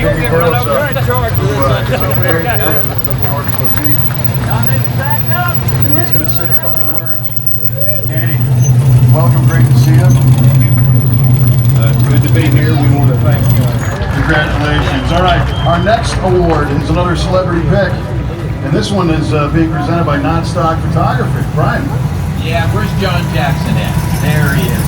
Gary Burrows is very he's going to say a couple of words. Danny, welcome, great to see you. Good to be here. We want to thank you. Congratulations. All right, our next award is another celebrity pick, and this one is being presented by Nonstock Photography. Brian. Yeah, where's John Jackson at? There he is.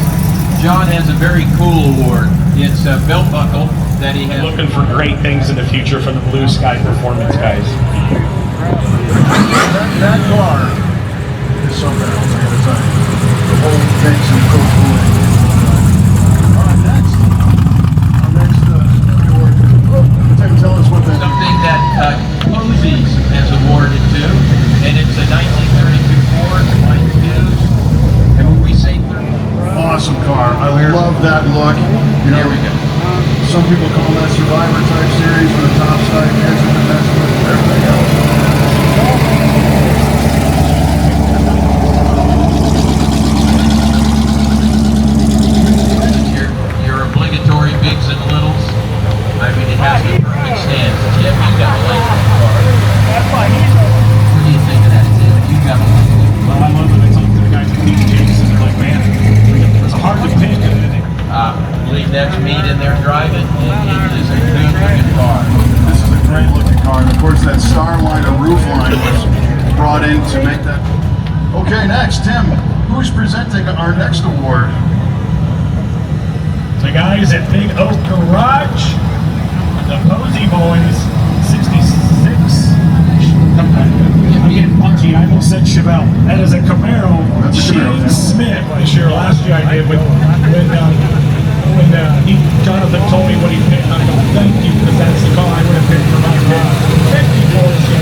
John has a very cool award. It's a belt buckle that he has. Looking for great things in the future from the Blue Sky Performance guys. That car is so bad. I'll tell you. The whole thing's so cool. All right, next. Our next award. Tell us what that is. Something that Posey's has awarded to, and it's a 1932 Ford Light News. And when we say awesome car. I love that look. You know, here we go. Some people call that Survivor type series when the top side gets in the best with everything else. Your obligatory bigs and littles. I mean, it has the perfect stance. Jim, you got a light car. What do you think of that, Jim? You got a light. Well, I love when I talk to the guys at DJs and they're like, man, it's hard to pick. Believe that's meat in there driving. It is a good looking car. This is a great looking car. And of course that star line or roof line was brought in to make that. Okay, next, Tim, who's presenting our next award? The guys at Big Oak Garage, the Posey Boys, 66. I'm getting punchy. I almost said Chevelle. That is a Camaro. That's a Camaro. Shane Smith. I sure last year I did when Jonathan told me what he picked. I go, thank you, because that's the car I would have picked for my pick. 54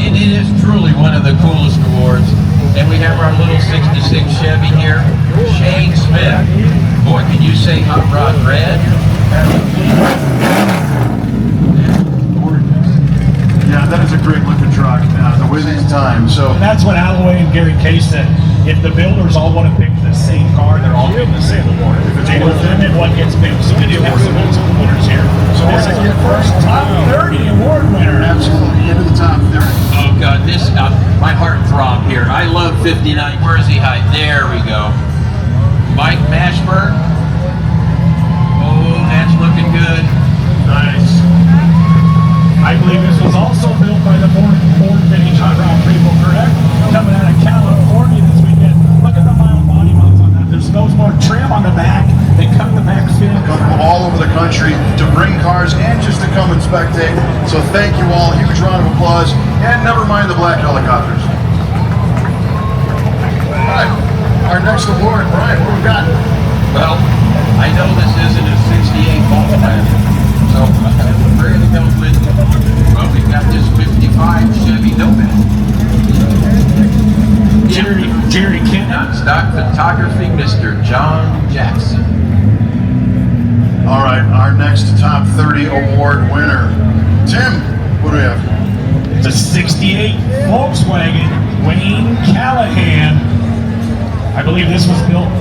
It is truly one of the coolest awards. And we have our little 66 Chevy here. Shane Smith. Boy, can you say Hot Rod Red? Yeah, that is a great looking truck. The Whizzing time. So And that's what Alloway and Gary Case said. If the builders all want to pick the same car, they're all getting the same award. They will limit what gets picked. So we do have some multiple winners here. So this is your first top 30 award winner. absolutely into the top 30. Oh God, this, my heart throb here. I love 59. Where is he hide? There we go. Mike Mashburn. Oh, that's looking good. Nice. I believe this was also built by the Ford Vintage Hot Rod people, correct? Coming out of California this weekend. Look at the mild body mounts on that. There's no more trim on the back. They cut the back fin. Come from all over the country to bring cars and just to come and spectate. So thank you all. Huge round of applause. And never mind the black helicopters. All right. Our next award, Brian, what we got? Well, I know this isn't a 68 Volkswagen, so we're going to go with, well, we've got this 55 Chevy Nomad. Jerry Kent. Stock Photography, Mr. John Jackson. All right, our next top 30 award winner. Tim, what do we have? It's a 68 Volkswagen Wayne Callahan. I believe this was built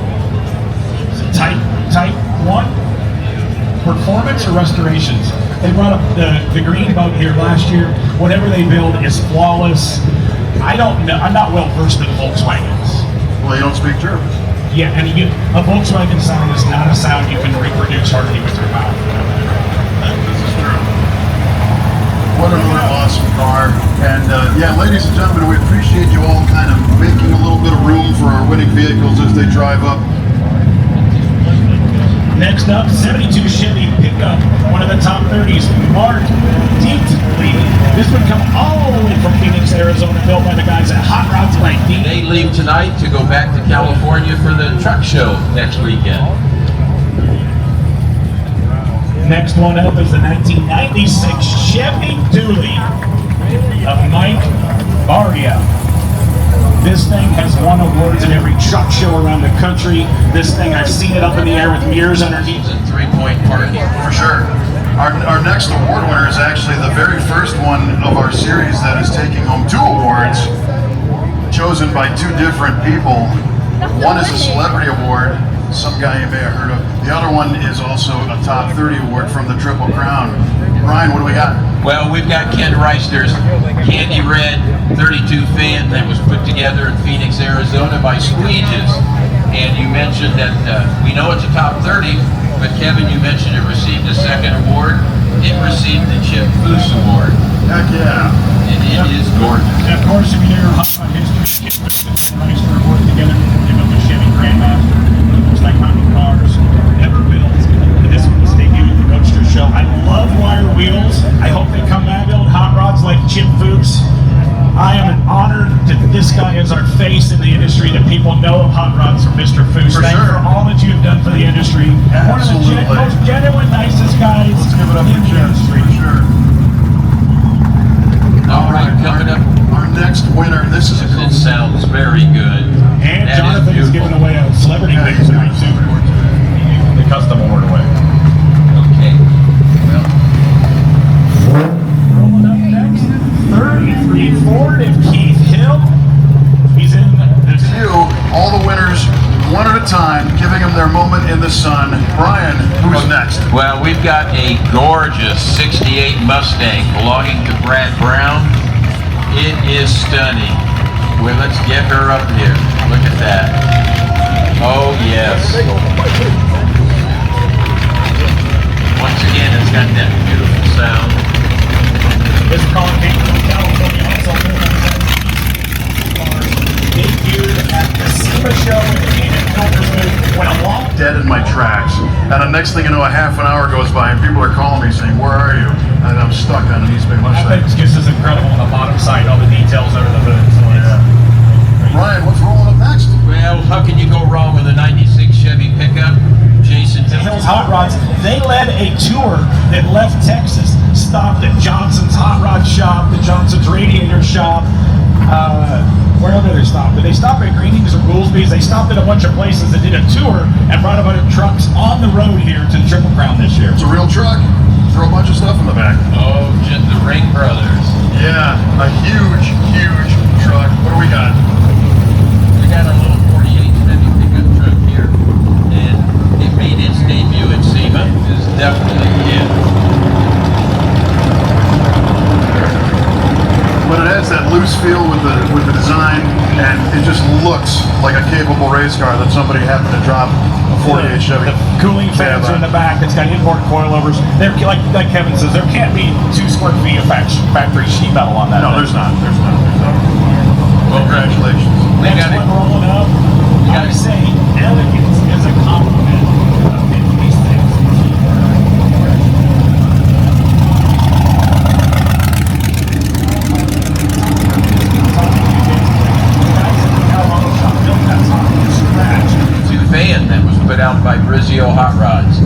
as a type 1 performance or restorations. They brought up the green boat here last year. Whatever they build is flawless. I don't know. I'm not well versed in Volkswagens. Well, you don't speak German. Yeah, and a Volkswagen sound is not a sound you can reproduce hardly with your mouth. This is true. What another awesome car. And yeah, ladies and gentlemen, we appreciate you all kind of making a little bit of room for our winning vehicles as they drive up. Next up, 72 Chevy pickup, one of the top 30s, Mark Deatley. This would come all the way from Phoenix, Arizona, built by the guys at Hot Rods like D. They leave tonight to go back to California for the truck show next weekend. Next one up is the 1996 Chevy Dually of Mike Baria. This thing has won awards in every truck show around the country. This thing, I've seen it up in the air with mirrors underneath. And 3-point parking. For sure. Our next award winner is actually the very first one of our series that is taking home 2 awards, chosen by 2 different people. One is a celebrity award, some guy you may have heard of. The other one is also a top 30 award from the Triple Crown. Brian, what do we got? Well, we've got Ken Reister's Candy Red 32 fan that was put together in Phoenix, Arizona by Squeeges. And you mentioned that, we know it's a top 30, but Kevin, you mentioned it received a second award. It received the Chip Foose Award. Heck yeah. And it is gorgeous. And of course, if you hear Hot Rod history, Ken Reister worked together with the Chevy Grandmaster, the most iconic cars ever built. And this one was debuted at the Roadster Show. I love wire wheels. I hope they come back build hot rods like Chip Foose. I am honored that this guy is our face in the industry, that people know of hot rods from Mr. Foose. Thank you for all that you've done for the industry. Absolutely. One of the most genuine, nicest guys. Let's give it up for Chip, for sure. All right, coming up. Our next winner, this is a It sounds very good. And That is Jonathan is beautiful. giving away a celebrity Yeah, pick he's tonight, too. The custom award away. Okay. Well, Rolling up next, 33 Ford of Keith Hill. He's in the you, all the winners, one at a time, giving them their moment in the sun. Brian, who's next? well, we've got a gorgeous 68 Mustang belonging to Brad Brown. It is stunning. Well, let's get her up here. Look at that. Oh, yes. Once again, it's got that beautiful sound. This car came from California, also debuted at the SEMA show in Plymouth, went along. Dead in my tracks. And the next thing you know, a half an hour goes by and people are calling me saying, where are you? And I'm stuck on an East Bay I Mustang. think it's just as incredible on the bottom side, all the details under the hood. So Brian, what's rolling up next? Well, how can you go wrong with a 96 Chevy pickup? Jason Hills Hot Rods, they led a tour that left Texas, stopped at Johnson's Hot Rod Shop, the Johnson's Radiator Shop. Where did they stop? Did they stop at Greenings or Goolsby's? They stopped at a bunch of places that did a tour and brought a bunch of trucks on the road here to the Triple Crown this year. It's a real truck. Throw a bunch of stuff in the back. Oh, just the Ring Brothers. Yeah, a huge, huge truck. What do we got? We got a little 48 Chevy pickup truck here, and it made its debut at SEMA. It is definitely it. But it has that loose feel with the design, and it just looks like a capable race car that somebody happened to drop a 48 Chevy. The cooling fans are in the back. It's got import coilovers. There, like Kevin says, there can't be 2 square feet of factory sheet metal on that. No, thing. there's not. There's not. Well, congratulations. We Next got one it. rolling up. I say elegance is a compliment in these things. Two van that was put out by Brizio Hot Rods.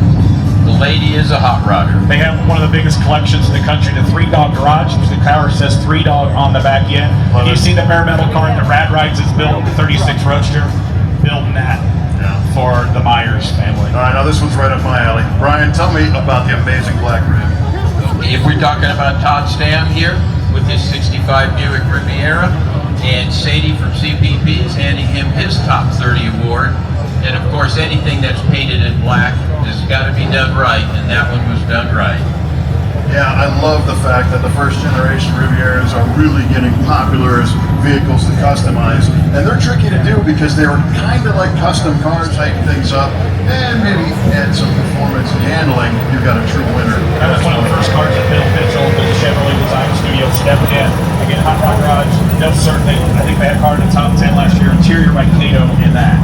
The lady is a hot rodder. They have one of the biggest collections in the country, the 3-Dog Garage. The car says 3-Dog on the back end. Love You it. see the bare metal car that Rad Rides has built, the 36 Roadster, building that for the Myers family. All right, now this one's right up my alley. Brian, tell me about the amazing black rib. If we're talking about Todd Stam here with his 65 Buick Riviera, and Sadie from CPP is handing him his top 30 award. And of course, anything that's painted in black has got to be done right, and that one was done right. Yeah, I love the fact that the first generation Rivieras are really getting popular as vehicles to customize. And they're tricky to do because they were kind of like custom cars, tighten things up, and maybe add some performance and handling. You've got a true winner. That was one of the first cars that Bill Mitchell, the Chevrolet Design Studio, stepped in. Again, Hot Rod Garage, no certainty. I think they had a car in the top 10 last year. Interior by Cato in that.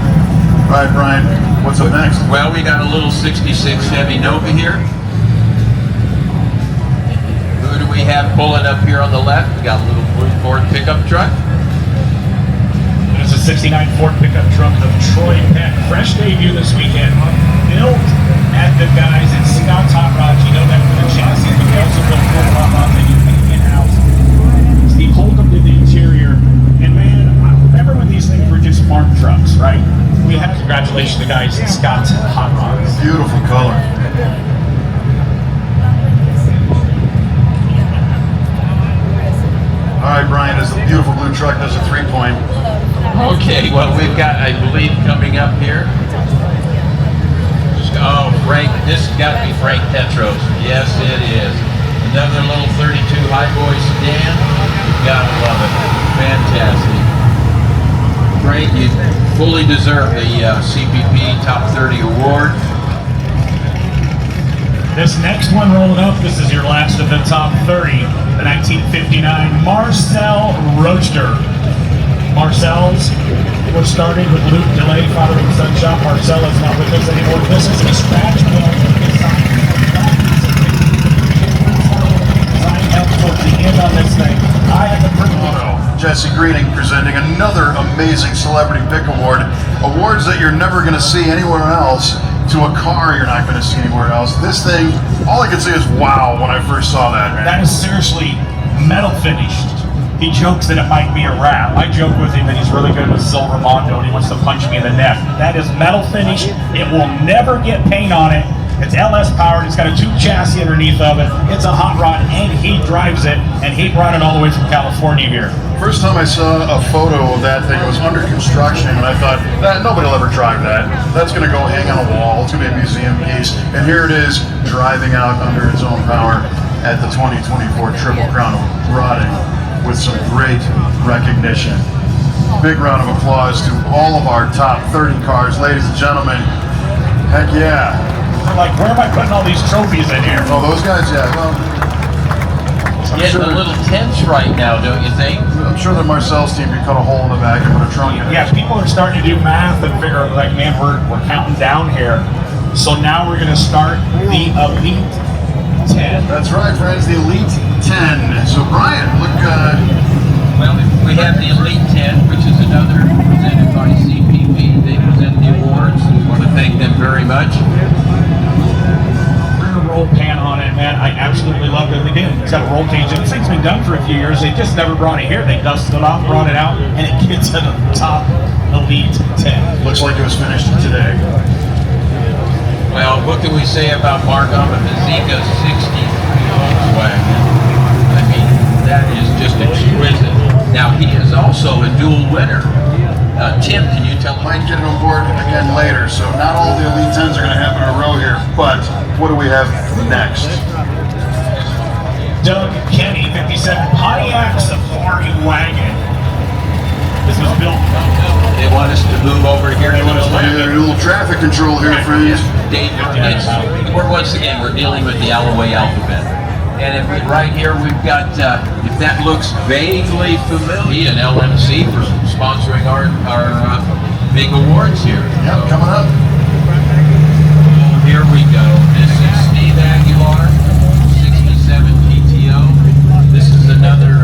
All right, Brian, what's up next? Well, we got a little 66 Chevy Nova here. Who do we have pulling up here on the left? We got a little blue Ford pickup truck. There's a 69 Ford pickup truck of Troy Peck. Fresh debut this weekend. Built at the guys at Scott's Hot Rods. You know that for the chassis, but they also built Ford Hot Rods that you think in-house. Steve Holcomb did the interior. And man, I remember when these things were just farm trucks, right? We have congratulations to the guys at Scott's Hot Rods. Beautiful color. All right, Brian, as the beautiful blue truck does a 3-point. Okay, well, we've got, I believe, coming up here. Oh, Frank, this has got to be Frank Petros. Yes, it is. Another little 32 highboy sedan. You've got to love it. Fantastic. Frank, you fully deserve the CPP Top 30 award. This next one rolling up, this is your last of the top 30, the 1959 Marcel Roadster. Marcel's was started with Luke DeLay, father and son shop. Marcel is not with us anymore. This is a scratch build design help towards the end on this thing. I have the privilege. Jesse Greening presenting another amazing Celebrity Pick Award. Awards that you're never going to see anywhere else, to a car you're not going to see anywhere else. This thing, all I could say is wow when I first saw that, man. That is seriously metal finished. He jokes that it might be a wrap. I joke with him that he's really good with silver Mondo and he wants to punch me in the neck. That is metal finished. It will never get paint on it. It's LS powered. It's got a tube chassis underneath of it. It's a hot rod and he drives it, and he brought it all the way from California here. First time I saw a photo of that thing, it was under construction, and I thought, nobody will ever drive that. That's going to go hang on a wall. It's going to be a museum piece. And here it is, driving out under its own power at the 2024 Triple Crown of Rodding with some great recognition. Big round of applause to all of our top 30 cars, ladies and gentlemen. Heck yeah. We're like, where am I putting all these trophies in here? Oh, those guys, yeah. Well, Getting a little tense right now, don't you think? I'm sure the Marcel's team could cut a hole in the back and put a trunk in it. Yeah, people are starting to do math and figure like, man, we're counting down here. So now we're going to start the Elite 10. That's right, friends, the Elite 10. So Brian, look, Well, we have the Elite 10, which is another presented by CPP. They present the awards. We want to thank them very much. Roll pan on it, man. I absolutely love it. They did. It's got a roll cage. This thing's been done for a few years. They just never brought it here. They dusted it off, brought it out, and it gets to the top Elite 10. looks like it was finished today. Well, what can we say about Mark on the Zika 63 Volkswagen? I mean, that is just exquisite. Now, he is also a dual winner. Tim, can you tell us? Might get it on board again later, so not all the Elite 10s are going to happen in a row here, but what do we have next? Doug Kenny, 57 Pontiac Safari wagon. This was built. They want us to move over here to A little traffic control here, friends. Once again, we're dealing with the Alloway alphabet. And right here we've got, if that looks vaguely familiar, an LMC for sponsoring our big awards here. Yep, coming up. Here we go. This is Steve Aguilar, 67 GTO. This is another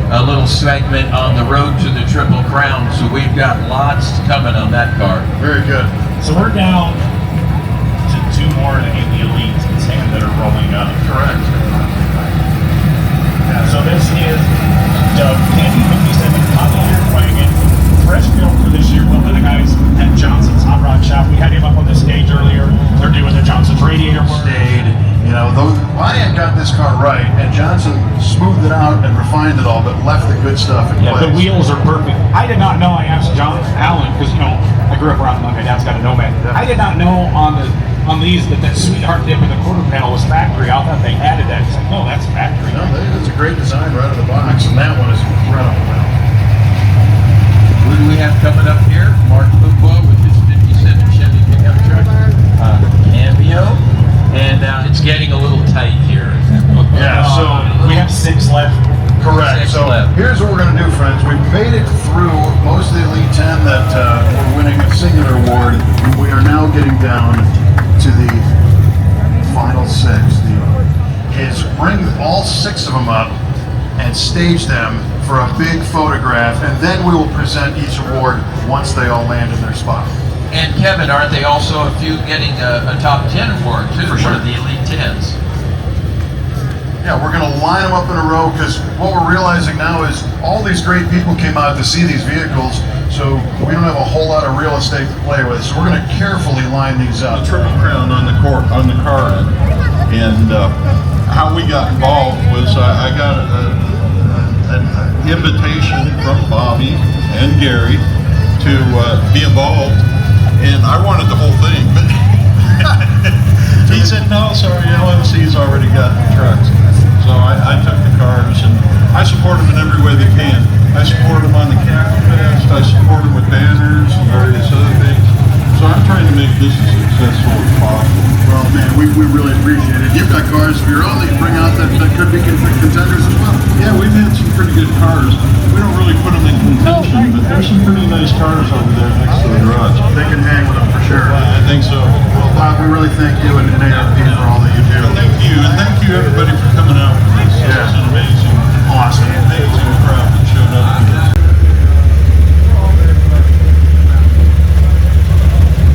a little segment on the road to the Triple Crown. So we've got lots coming on that car. Very good. So we're down to two more in the Elite 10 that are rolling up. Correct. So this is Doug Kenny, 57 Pontiac wagon. Fresh built for this year. One of the guys at Johnson's Hot Rod Shop. We had him up on the stage earlier. They're doing the Johnson's radiator work. Stayed. You know, Pontiac got this car right, and Johnson smoothed it out and refined it all, but left the good stuff in place. The wheels are perfect. I did not know. I asked John Allen because I grew up around my dad's got a Nomad. I did not know on these that Sweetheart dip in the quarter panel was factory. I thought they added that. It's like, no, that's factory. No, it's a great design right out of the box, and that one is incredible. Who do we have coming up here? Mark Luqua with his 57 Chevy pickup truck, Cameo, and it's getting a little tight here. Yeah, so we have 6 left. correct. 6 So left. here's what we're going to do, friends. We've made it through most of the Elite 10 that were winning a singular award. We are now getting down to the final 6. Is bring all 6 of them up and stage them for a big photograph, and then we will present each award once they all land in their spot. And Kevin, aren't they also a few getting a top 10 award too? For sure. One of the Elite 10s. Yeah, we're going to line them up in a row, because what we're realizing now is all these great people came out to see these vehicles, so we don't have a whole lot of real estate to play with. So we're going to carefully line these up. Triple Crown on the car, and how we got involved was I got an invitation from Bobby and Gary to be involved, and I wanted the whole thing, but he said, no, sorry, LMC's already got the trucks. So I took the cars, and I support them in every way they can. I support them on the Camaro Fest, I support them with banners and various other things. So I'm trying to make this as successful as possible. Well, man, we really appreciate it. You've got cars of your own that you bring out that could be contenders as well. Yeah, we've had some pretty good cars. We don't really put them in contention, but there's some pretty nice cars over there next to the garage. They can hang with them for sure. I think so. Well, Bob, we really thank you and ARP for all that you do. Thank you, and thank you everybody for coming out with this. Yeah. It's an amazing, Awesome. amazing crowd that showed up.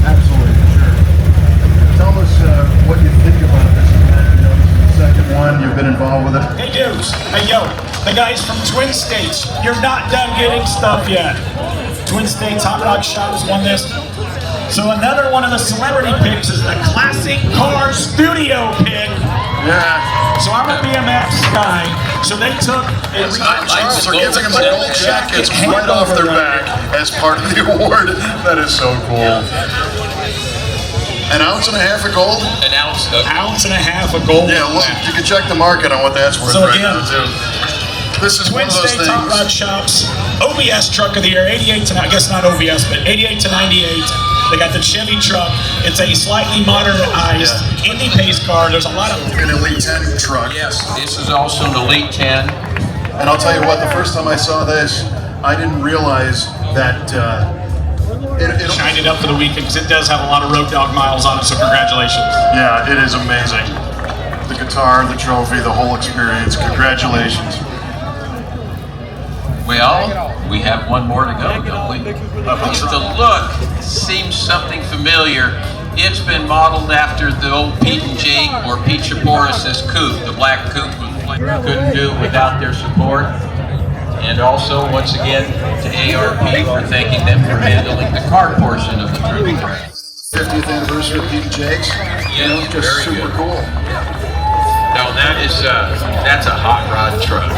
Absolutely, for sure. Tell us what you think about this event. You know, this is the second one. You've been involved with it. Hey dudes, hey yo, the guys from Twin States, you're not done getting stuff yet. Twin States Hot Rod Shops won this. So another one of the celebrity picks is the Classic Car Studio pick. Yeah. So I'm a BMX guy, so they took a Charles are giving them the gold jackets right off their back as part of the award. That is so cool. An ounce and a half of gold? An ounce ounce and a half of gold. Yeah, well, you can check the market on what that's worth So right again, now, too. This is Twin one of those States Hot Rod things. Shops, OBS Truck of the Year, 88 to, I guess not OBS, but 88 to 98. They got the Chevy truck. It's a slightly modernized Indy pace car. There's a lot of... An Elite 10 truck. Yes, this is also an Elite 10. And I'll tell you what, the first time I saw this, I didn't realize that it Shined it up for the weekend because it does have a lot of road dog miles on it, so congratulations. Yeah, it is amazing. The guitar, the trophy, the whole experience. Congratulations. Well, we have one more to go, don't we? The look seems something familiar. It's been modeled after the old Pete and Jake or Pete Chaporis' coupe. The black coupe couldn't do without their support. And also, once again, to ARP for thanking them for handling the car portion of the Triple Crown. 50th anniversary of Pete and Jake's. You know, just very super good. cool. No, that's a hot rod truck.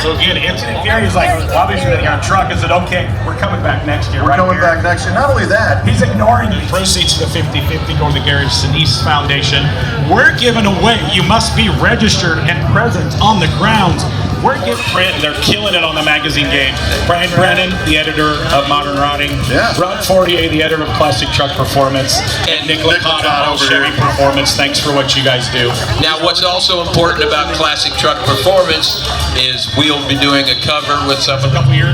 So again, Anthony Gary's like, well, obviously they got a truck. I said, okay, we're coming back next year. We're right coming here. back next year. Not only that, He's ignoring the proceeds of the 50-50 going to the Gary Sinise Foundation. We're giving away, you must be registered and present on the grounds. We're giving Brent, they're killing it on the magazine game. Brian Brennan, the editor of Modern Routing. Yeah. Rob Fortier, the editor of Classic Truck Performance. And Nick Licata of over Chevy here. Performance. Thanks for what you guys do. Now, what's also important about Classic Truck Performance is we'll be doing a cover with some A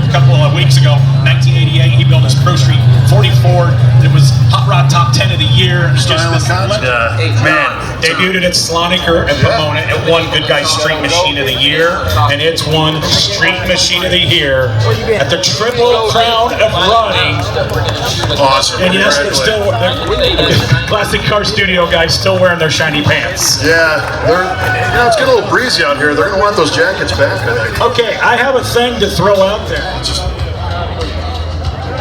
couple of weeks ago, 1988, he built his Pro Street 44. It was Hot Rod Top 10 of the Year. It's just this man debuted at Slonaker and Pomona. It won Good Guy Street Machine of the Year, and it's won Street Machine of the Year at the Triple Crown of Running. awesome. And yes, they're still Classic Car Studio guys still wearing their shiny pants. Yeah, it's getting a little breezy out here. They're going to want those jackets back, I think. Okay, I have a thing to throw out there.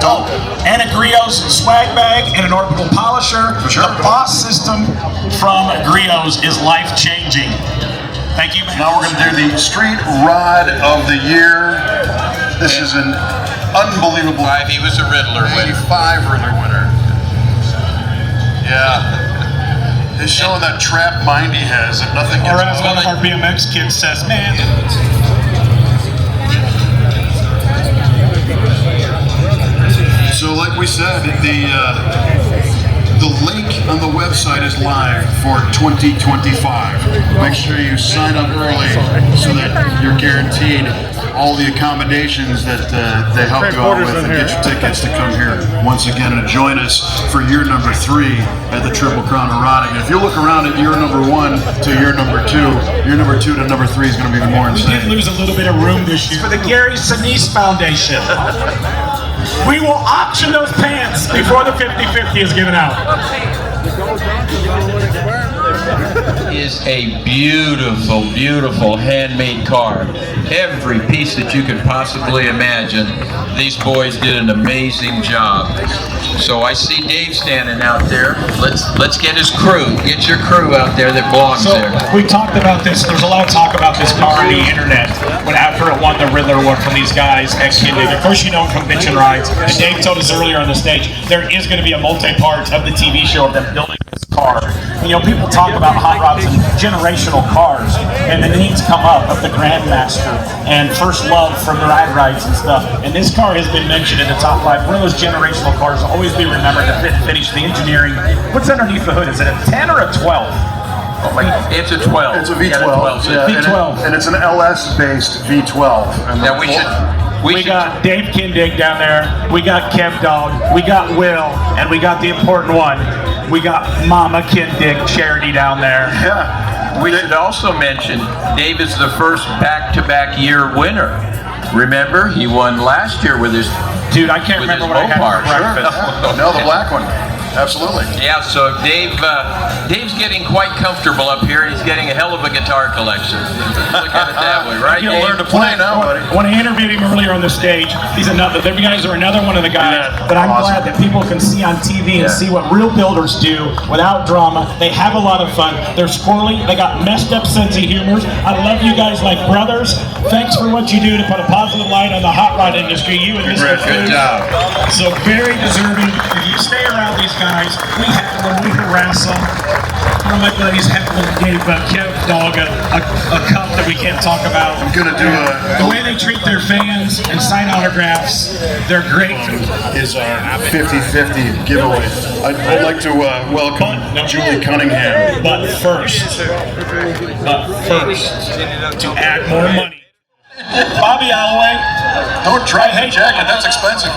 Oh, and a Griot's swag bag and an orbital polisher. For sure. The boss system from Griot's is life-changing. Thank you, man. Now we're going to do the Street Rod of the Year. This is an unbelievable He was a Ridler winner. 85 Ridler winner. Yeah. He's showing that trap mind he has that nothing Or gets as one of our BMX kids says, man. So like we said, the link on the website is live for 2025. Make sure you sign up early so that you're guaranteed all the accommodations that they help you out with and get your tickets to come here once again and join us for year number 3 at the Triple Crown of Rodding. And if you look around at year number 1 to year number 2, year number 2 to number 3 is going to be even more We did insane. lose a little bit of room this year for the Gary Sinise Foundation. We will auction those pants before the 50-50 is given out. is a beautiful, beautiful handmade car. Every piece that you could possibly imagine, these boys did an amazing job. So I see Dave standing out there. Let's get his crew. Get your crew out there that belongs So there. we talked about this. There's a lot of talk about this car on the internet. When after it won the Ridler Award from these guys at Kindig. Of course, you know him from Bitch and Rides. And Dave told us earlier on the stage there is going to be a multi-part of the TV show of them building this car. And, you know, people talk about hot rods and generational cars, and the names come up of the Grandmaster and First Love from the Ride Rides and stuff. And this car has been mentioned in the top 5. One of those generational cars will always be remembered to finish the engineering. What's underneath the hood? Is it a 10 or a 12? It's a 12. It's a V12. Yeah, V12. And it's an LS-based V12. And Now we should got Dave Kindig down there, we got Kev Dog, we got Will, and we got the important one, we got Mama Kindig Charity down there. Yeah. We should also mention Dave is the first back-to-back year winner. Remember, he won last year with his Dude, I can't remember what I had for breakfast. No, the black one. Absolutely. Yeah, so Dave's getting quite comfortable up here. He's getting a hell of a guitar collection. Look at it that way, right? You'll learn to play now, buddy. When I interviewed him earlier on the stage, he's another. The guys are another one of the guys that I'm glad that people can see on TV and see what real builders do without drama. They have a lot of fun. They're squirrely. They got messed up sense of humor. I love you guys like brothers. Thanks for what you do to put a positive light on the hot rod industry. You and Mr. Good job. So very deserving. If you stay around these guys, we heckle them, we harass them. One of my buddies heckled gave Kev Dog a cup that we can't talk about. I'm gonna do The way they treat their fans and sign autographs, they're great. is our 50-50 giveaway. I'd like to welcome Julie Cunningham. But first, to add more money, Bobby Alloway. Don't drop the jacket, that's expensive.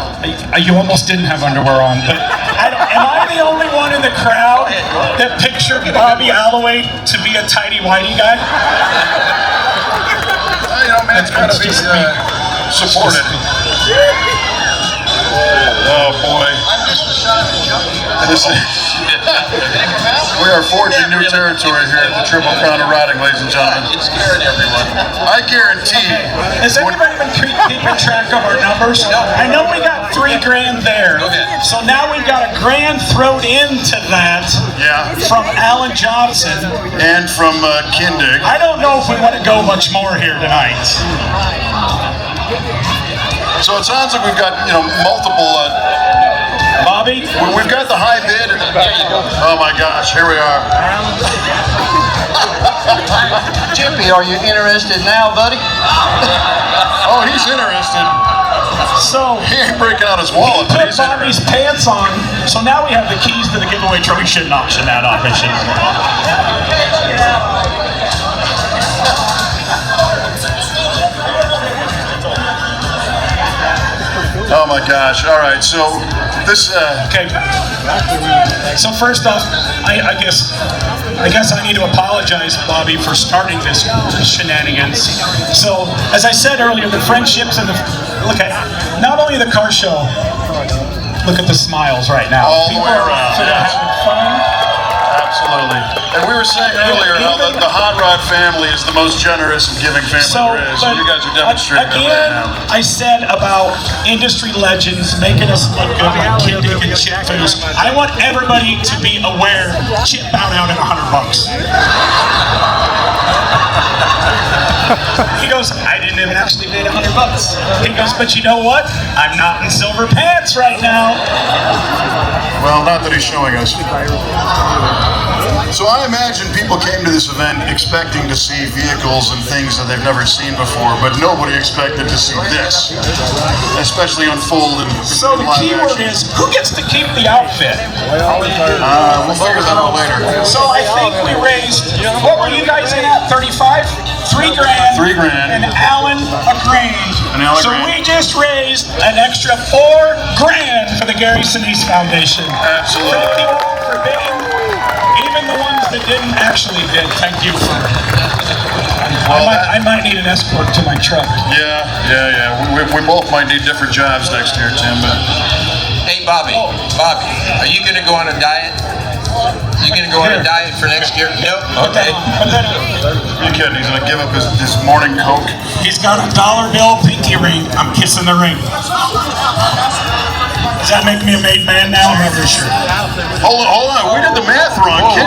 You almost didn't have underwear on, but am I the only one in the crowd that pictured Bobby Alloway to be a tighty-whitey guy? You know, man's gotta be supported. Oh boy. We are forging new territory here at the Triple Crown of Riding, ladies and gentlemen. It's scaring everyone. I guarantee. Has anybody been keeping track of our numbers? I know we got $3 grand there. So now we've got $1 grand thrown into that from Alan Johnson. And from Kindig. I don't know if we want to go much more here tonight. So it sounds like we've got, multiple. Bobby? We've got the high bid. Oh my gosh, here we are. Jippy, are you interested now, buddy? Oh, he's interested. So He ain't breaking out his wallet, but put he's Bobby's interested. pants on, so now we have the keys to the giveaway truck. We shouldn't auction that off, it should. Oh my gosh, all right, so this, Okay. So first off, I guess I need to apologize, Bobby, for starting this shenanigans. So, as I said earlier, the friendships and look at not only the car show. Look at the smiles right now. All the way around, People are yes. having fun. Absolutely. And we were saying earlier how the Hot Rod family is the most generous and giving family there is. And you guys are demonstrating that right now. I said about industry legends making us look good like Kindig and Chip Foos. I want everybody to be aware Chip bowed out at $100. He goes, I didn't even actually bid $100. He goes, but you know what? I'm not in silver pants right now. Well, not that he's showing us. So I imagine people came to this event expecting to see vehicles and things that they've never seen before, but nobody expected to see this, especially unfold in So the live keyword action. is, who gets to keep the outfit? We'll figure that out later. So I think we raised, what were you guys in at, 35? $3 grand. $3 grand. And Alan $1 grand. And Alan So grand. we just raised an extra $4 grand for the Gary Sinise Foundation. Absolutely. Thank you all for bidding. Even the ones that didn't actually bid, thank you for. I might need an escort to my truck. Yeah. We both might need different jobs next year, Tim, but... Hey, Bobby, are you going to go on a diet? You going to go on a diet for next year? Nope. Okay. You kidding? He's gonna give up his morning Coke. He's got a dollar bill pinky ring. I'm kissing the ring. Does that make me a made man now? I'm not very sure. Hold on. We did the math wrong. Kid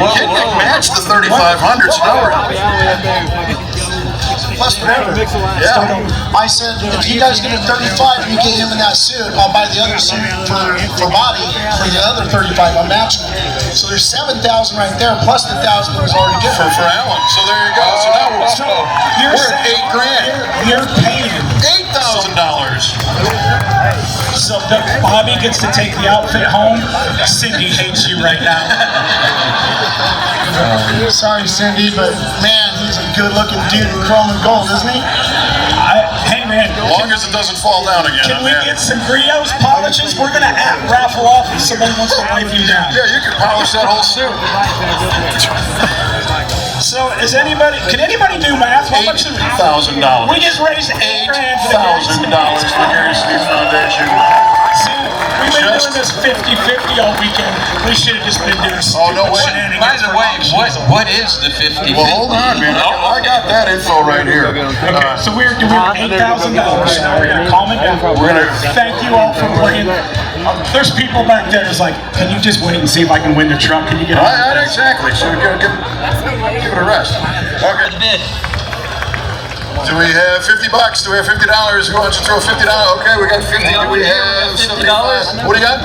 matched the 3,500. So now we're Plus whatever. yeah. I said, if you guys get a 35 and you get him in that suit, I'll buy the other suit for Bobby for the other 35. I'm matching it. So there's 7,000 right there, plus the 1,000 that was already given. For Alan. So there you go. So now we're at $8,000. You're paying. $8,000. So Bobby gets to take the outfit home. Cindy hates you right now. Sorry, Cindy, but man, he's a good-looking dude in chrome and gold, isn't he? Hey man, As long as it doesn't fall down again. can we get some Griot's polishes? We're gonna raffle off if somebody wants to wipe you down. Yeah, you can polish that whole suit. So can anybody do math? How much is $8,000. we just raised $8,000 for the $8,000 for Gary Steve Foundation. See, we've been doing this 50-50 all weekend. We should have just been doing Oh, no way. shenanigans. By the way, what is the 50? Well, hold on, man. I got that info right here. Okay, so we're doing $8,000. Now we're gonna calm it down. We're gonna Thank you all for playing. There's people back there that's like, can you just wait and see if I can win the truck? Can you get on? Exactly. So give it a rest. Okay. Do we have $50? Do we have $50? Who wants to throw $50? Okay, we got 50. Do we have $50? What do you got?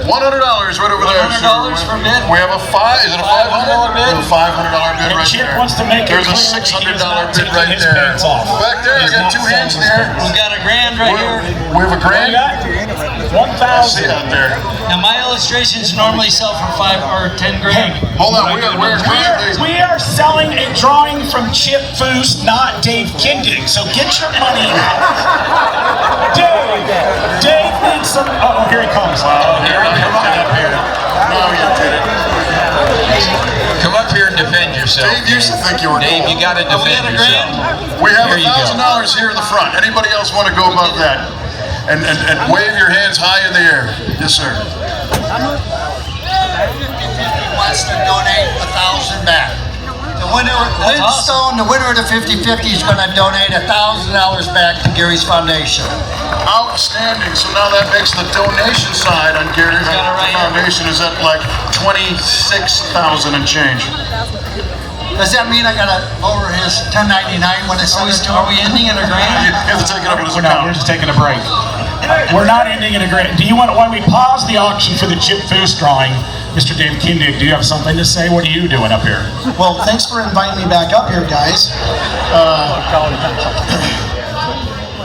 $100 right over there. $100 for bid. We have a Is it a $500 bid? We have a $500 bid right Chip there. wants to make it There's a clear that he is not $600 bid taking right his there. pants off. Back there, I He's got not two hands selling there. We got a grand right here. We have a grand. $1,000. See out there. Now my illustrations normally sell for 5 or 10 grand. Hold on, We are selling a drawing from Chip Foose, not Dave Kindig. So get your money out. Dave needs some. Oh, here he comes. Come up here and defend yourself. Dave used to think you were Dave, you got to defend yourself. We have Here you go. $1,000 here in the front. Anybody else want to go above that? And wave your hands high in the air. Yes, sir. Wants to donate 1,000 back. The winner of the 50-50 is going to donate $1,000 back to Gary's Foundation. Outstanding. So now that makes the donation side on Gary's Foundation is at like 26,000 and change. Does that mean I got to lower his 1099 when I send it to him? Are we ending in a grand? You have to take it up with his We're not. We're account. just taking a break. We're not ending in a grand. Do you want? While we pause the auction for the Chip Foose drawing, Mr. Dave Kindig, do you have something to say? What are you doing up here? Well, thanks for inviting me back up here, guys.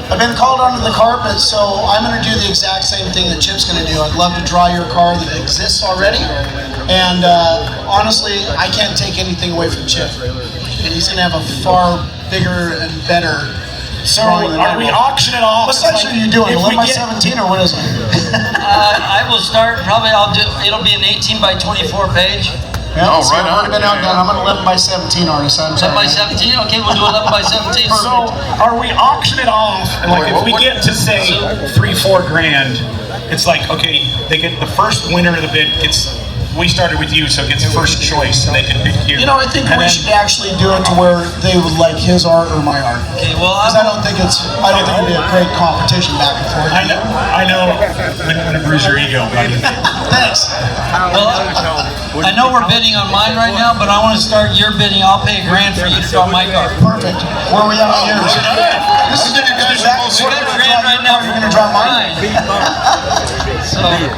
I've been called onto the carpet, so I'm going to do the exact same thing that Chip's going to do. I'd love to draw your car that exists already, and honestly, I can't take anything away from Chip. And he's going to have a far bigger and better drawing than Are we auctioning off? What size are you doing? 11 by 17 or what is it? I will start, probably it'll be an 18 by 24 page. Yeah, Oh, so right I've on. already been outdone. I'm an 11 by 17 artist. I'm 10 by sorry. 17? Okay, we'll do 11 by 17. So, are we auctioning off? And like, if we get to say $3-4 grand, it's like, okay, they get the first winner of the bid gets. We started with you, so it gets first choice, and they can pick you. You know, I think we should actually do it to where they would like his art or my art. Okay, well, Because I don't think it'd be a great competition back and forth. I know. I'm gonna bruise your ego, buddy. Thanks. well, I know we're bidding on mine right now, but I want to start your bidding. I'll pay $1 grand for you to draw my car. Perfect. Where are we at on yours? This is you guys are both We're at $1 grand right now. You're gonna draw mine.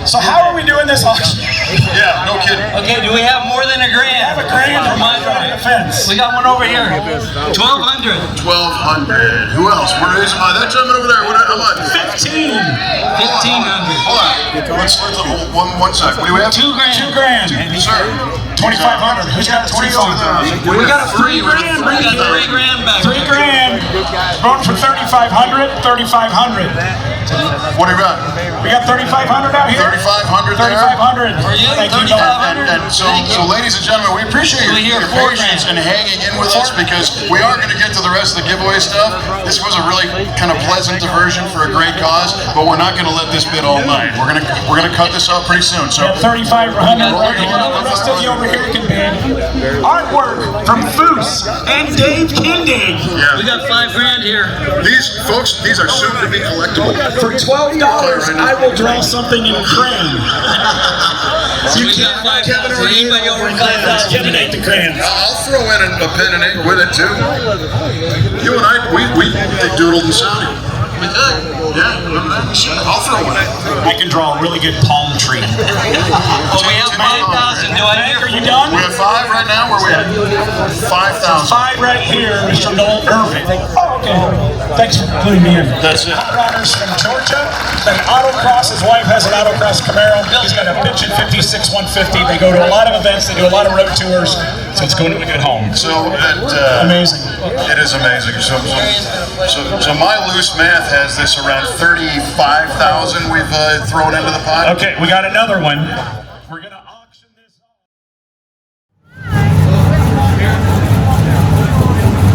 So how are we doing this auction? Yeah, no kidding. Okay, do we have more than $1 grand? Have a grand for my drawing drawing. a fence. We got one over here. 1,200. 1,200. Who else? Where is my? That gentleman over there. How much? 15. 1,500. Hold on. Let's one sec. What do we have? $2 grand. $2 grand. Sir. 2,500. Who's got 2,500? We got $3 grand. We got $3 grand back. $3 grand. Going for 3,500. 3,500. What do you got? We got 3,500 out here. 3,500 there. 3,500. For you, Thank you. 3,500. And so, ladies and gentlemen, we appreciate your, We hear your patience and hanging in with us because we are going to get to the rest of the giveaway stuff. This was a really kind of pleasant diversion for a great cause, but we're not going to let this bid all night. We're gonna cut this up pretty soon. So 3,500 right here. The rest of you over here can bid. Artwork from Foose and Dave Kindig. We got $5 here. these folks, these are soon to be collectible. For $12, I will draw something in crayon. So we got 5,000. Anybody over 5,000? Kevin ate the crayons. I'll throw in a pen and ink with it too. You and I, we doodled and Saudi. We could. Yeah, I'll throw one in. I can draw a really good palm tree. Well, we have 5,000. Do I hear? Are you done? We have 5 right now. Where we at? 5,000. 5 right here, Mr. Noel Irving. Oh, okay. Thanks for including me in. That's it. Hot Rodders from Georgia. An autocross. His wife has an autocross Camaro. He's got a bitchin' 56 150. They go to a lot of events. They do a lot of road tours. So it's going to a good home. So Amazing. It is amazing. So my loose math has this around 35,000 we've thrown into the pot. Okay, we got another one. We're gonna auction this off.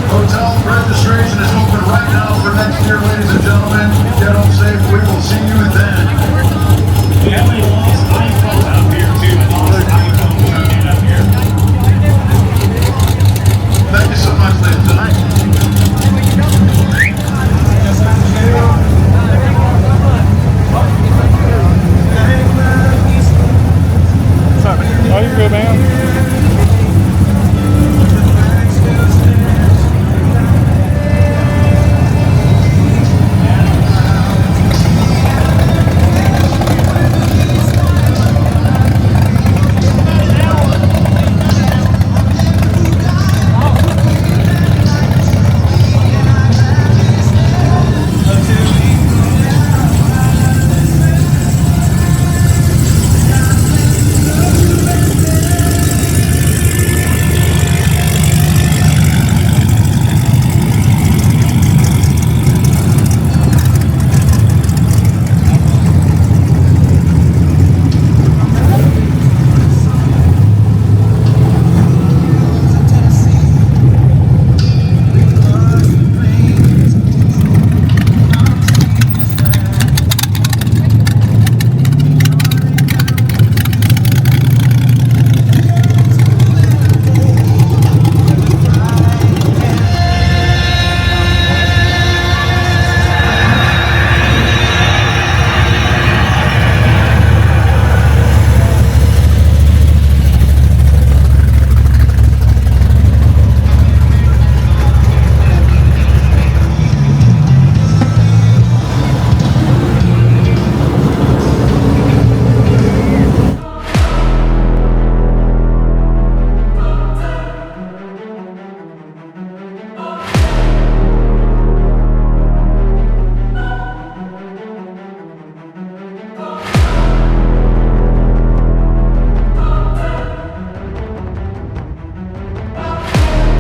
Hotel registration is open right now for next year, ladies and gentlemen. Get home safe. We will see you then.